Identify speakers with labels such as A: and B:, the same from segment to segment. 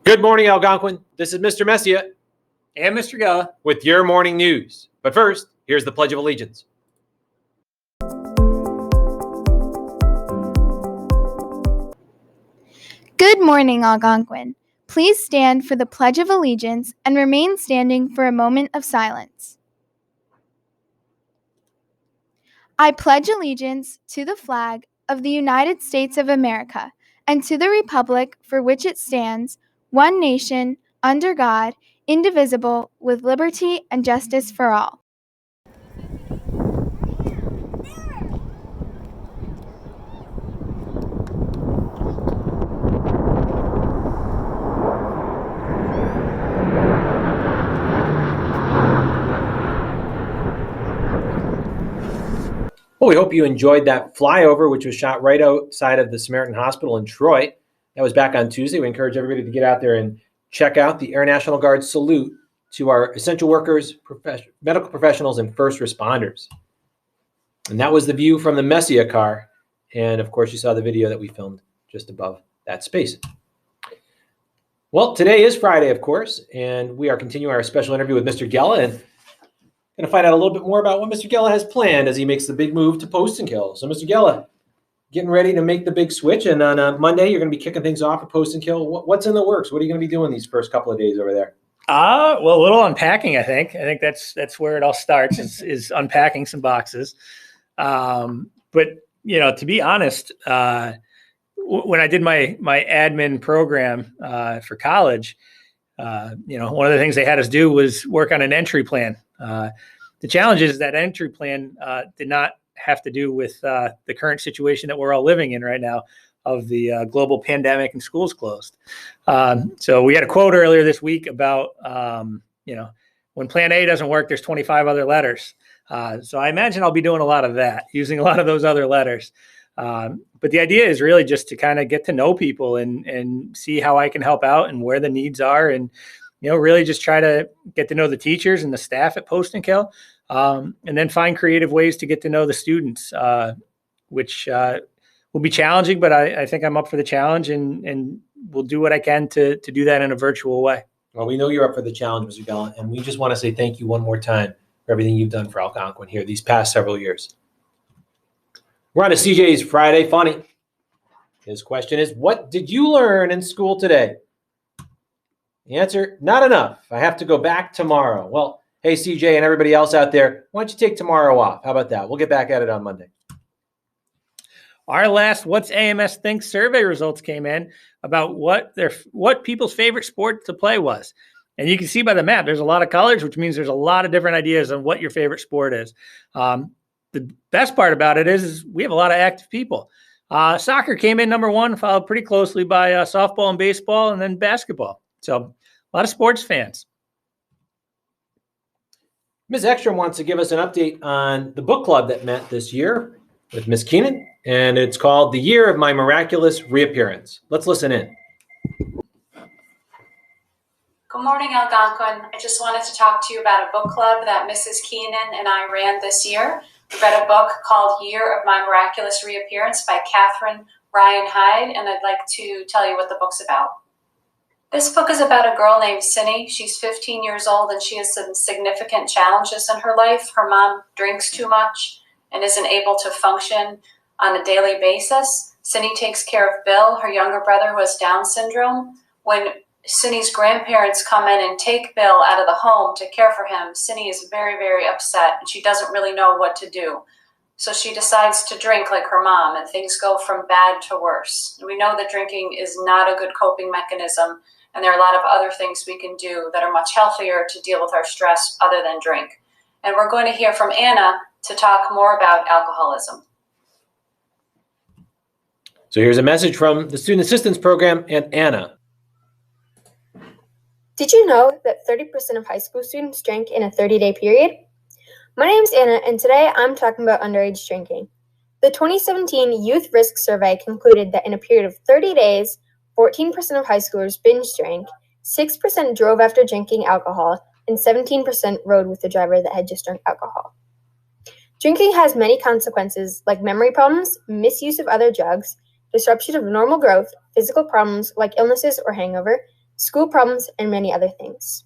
A: Good morning, Algonquin. This is Mr. Messia
B: and Mr. Gella
A: with your morning news. But first, here's the Pledge of Allegiance.
C: Good morning, Algonquin. Please stand for the Pledge of Allegiance and remain standing for a moment of silence. I pledge allegiance to the flag of the United States of America and to the republic for which it stands, one nation, under God, indivisible, with liberty and justice for all.
A: Well, we hope you enjoyed that flyover, which was shot right outside of the Samaritan Hospital in Troy. That was back on Tuesday. We encourage everybody to get out there and check out the Air National Guard salute to our essential workers, medical professionals, and first responders. And that was the view from the Messia car. And of course, you saw the video that we filmed just above that space. Well, today is Friday, of course, and we are continuing our special interview with Mr. Gella and going to find out a little bit more about what Mr. Gella has planned as he makes the big move to Post&Kill. So, Mr. Gella, getting ready to make the big switch, and on Monday, you're going to be kicking things off at Post&Kill. What's in the works? What are you going to be doing these first couple of days over there?
B: Well, a little unpacking, I think. I think that's where it all starts is unpacking some boxes. But, you know, to be honest, when I did my admin program for college, you know, one of the things they had us do was work on an entry plan. The challenge is that entry plan did not have to do with the current situation that we're all living in right now of the global pandemic and schools closed. So we had a quote earlier this week about, you know, when plan A doesn't work, there's 25 other letters. So I imagine I'll be doing a lot of that, using a lot of those other letters. But the idea is really just to kind of get to know people and see how I can help out and where the needs are. And, you know, really just try to get to know the teachers and the staff at Post&Kill, and then find creative ways to get to know the students, which will be challenging, but I think I'm up for the challenge and will do what I can to do that in a virtual way.
A: Well, we know you're up for the challenge, Mr. Gella, and we just want to say thank you one more time for everything you've done for Algonquin here these past several years. We're on to CJ's Friday Funny. His question is, what did you learn in school today? The answer, not enough. I have to go back tomorrow. Well, hey, CJ and everybody else out there, why don't you take tomorrow off? How about that? We'll get back at it on Monday.
B: Our last What's AMS Thinks survey results came in about what people's favorite sport to play was. And you can see by the map, there's a lot of colors, which means there's a lot of different ideas on what your favorite sport is. The best part about it is we have a lot of active people. Soccer came in number one, followed pretty closely by softball and baseball, and then basketball. So a lot of sports fans.
A: Ms. Ekstrom wants to give us an update on the book club that met this year with Ms. Keenan, and it's called The Year of My Miraculous Reappearance. Let's listen in.
D: Good morning, Algonquin. I just wanted to talk to you about a book club that Mrs. Keenan and I ran this year. We read a book called Year of My Miraculous Reappearance by Catherine Ryan Hyde, and I'd like to tell you what the book's about. This book is about a girl named Cindy. She's 15 years old and she has some significant challenges in her life. Her mom drinks too much and isn't able to function on a daily basis. Cindy takes care of Bill, her younger brother who has Down syndrome. When Cindy's grandparents come in and take Bill out of the home to care for him, Cindy is very, very upset and she doesn't really know what to do. So she decides to drink like her mom and things go from bad to worse. We know that drinking is not a good coping mechanism. And there are a lot of other things we can do that are much healthier to deal with our stress other than drink. And we're going to hear from Anna to talk more about alcoholism.
A: So here's a message from the Student Assistance Program and Anna.
E: Did you know that 30% of high school students drank in a 30-day period? My name's Anna, and today I'm talking about underage drinking. The 2017 Youth Risk Survey concluded that in a period of 30 days, 14% of high schoolers binge drank, 6% drove after drinking alcohol, and 17% rode with the driver that had just drunk alcohol. Drinking has many consequences like memory problems, misuse of other drugs, disruption of normal growth, physical problems like illnesses or hangover, school problems, and many other things.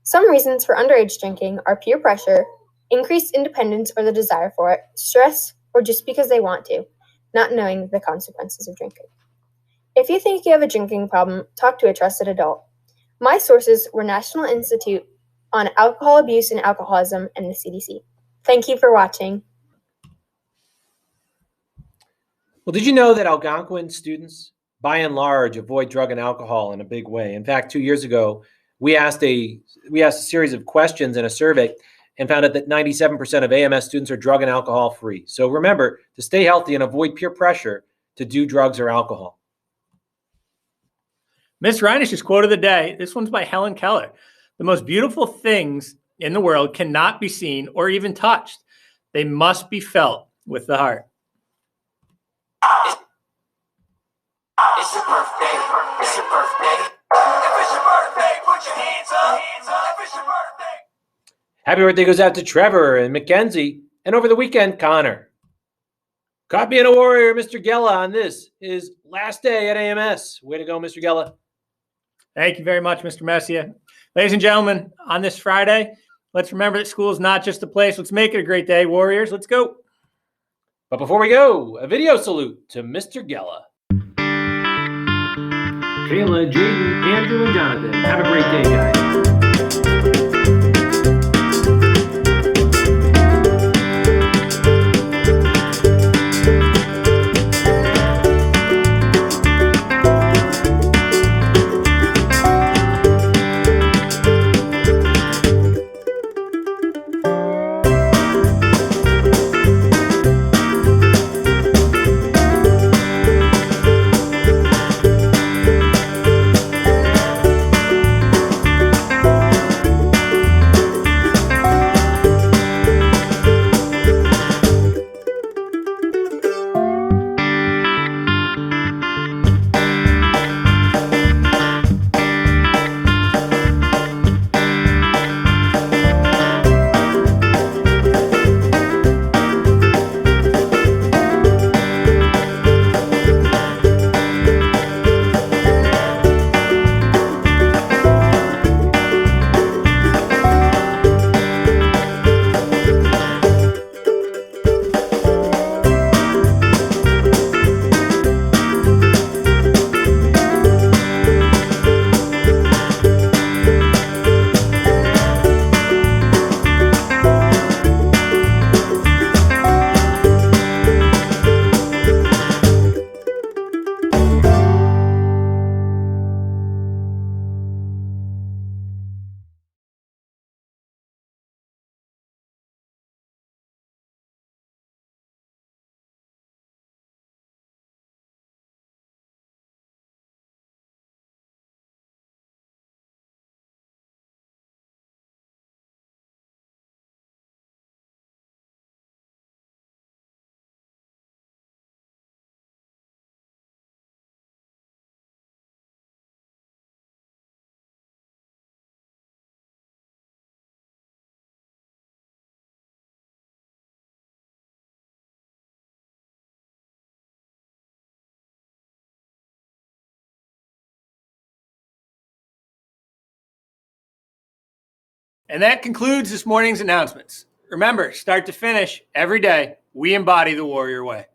E: Some reasons for underage drinking are peer pressure, increased independence or the desire for it, stress, or just because they want to, not knowing the consequences of drinking. If you think you have a drinking problem, talk to a trusted adult. My sources were National Institute on Alcohol Abuse and Alcoholism and the CDC. Thank you for watching.
A: Well, did you know that Algonquin students, by and large, avoid drug and alcohol in a big way? In fact, 2 years ago, we asked a series of questions in a survey and found out that 97% of AMS students are drug and alcohol free. So remember to stay healthy and avoid peer pressure to do drugs or alcohol.
B: Miss Reinish's quote of the day, this one's by Helen Keller. The most beautiful things in the world cannot be seen or even touched. They must be felt with the heart.
F: It's your birthday. It's your birthday. If it's your birthday, put your hands up. If it's your birthday.
A: Happy birthday goes out to Trevor and Mackenzie, and over the weekend, Connor. Caught being a warrior, Mr. Gella, on this his last day at AMS. Way to go, Mr. Gella.
B: Thank you very much, Mr. Messia. Ladies and gentlemen, on this Friday, let's remember that school is not just a place. Let's make it a great day. Warriors, let's go.
A: But before we go, a video salute to Mr. Gella. Kayla, Jaden, Andrew, and Jonathan. Have a great day, guys.
B: And that concludes this morning's announcements. Remember, start to finish, every day, we embody the warrior way.